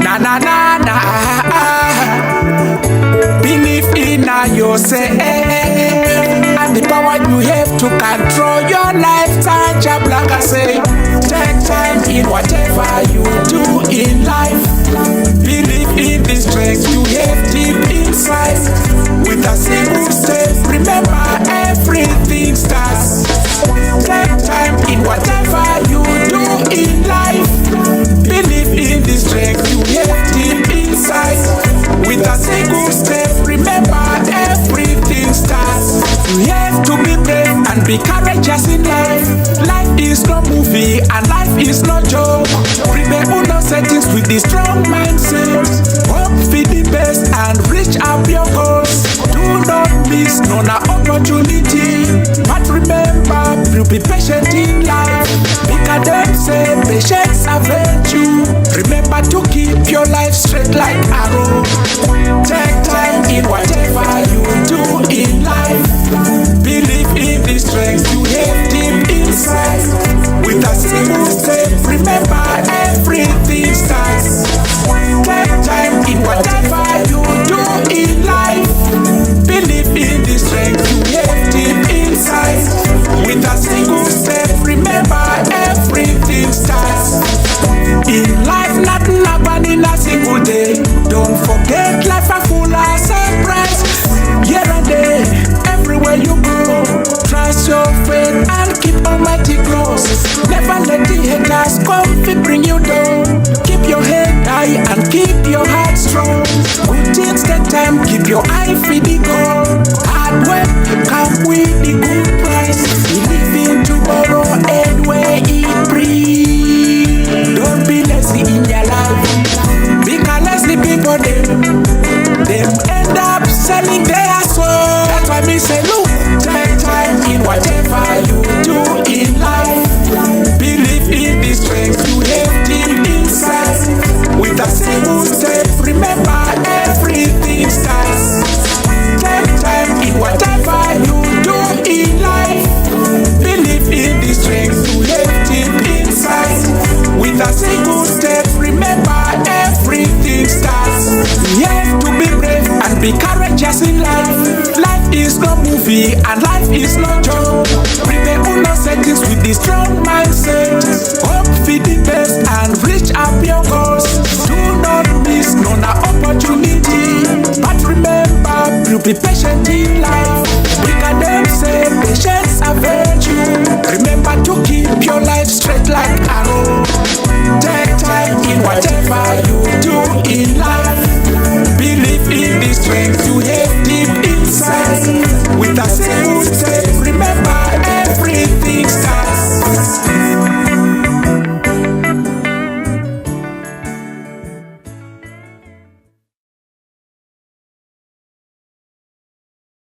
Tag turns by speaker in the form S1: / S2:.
S1: Na na na na. Believe in yourself and the power you have to control your life. Jah Black I say, take time in whatever you do in life. Believe in the strength you have deep inside. With a single step, remember everything starts. Take time in whatever you do in life. Believe in the strength you have deep inside. With a single step, remember everything starts. You have to be brave and be courageous in life. Life is no movie and life is no joke. Remember no settings with the strong mindset. Hope for the best and reach up your goals. Do not miss no opportunity. But remember, you be patient in life. Because them say patience a virtue. Remember to keep your life straight like arrow. Take time in whatever you do in life. Believe in the strength you have deep inside. With a single step, remember everything starts. Take time in whatever you do in life. Believe in the strength you have deep inside. With a single step, remember everything starts. In life, nothing happen in a single day. Don't forget life a full of surprise. Here and there, everywhere you go, trust your faith and keep Almighty close. Never let the haters come to bring you down. Keep your head high and keep your heart strong. Good things take time, keep your eye for the goal. Hard work come with the good price. Believe in tomorrow and where it breathes. Don't be lazy in your life. Because lazy people them end up selling their soul. That's why me say look, take time in whatever you do in life. Believe in the strength you have deep inside. With a single step, remember everything starts. Take time in whatever you do in life. Believe in the strength you have deep inside. With a single step, remember everything starts. You have to be brave and be courageous in life. Life is no movie and life is no joke. Remember no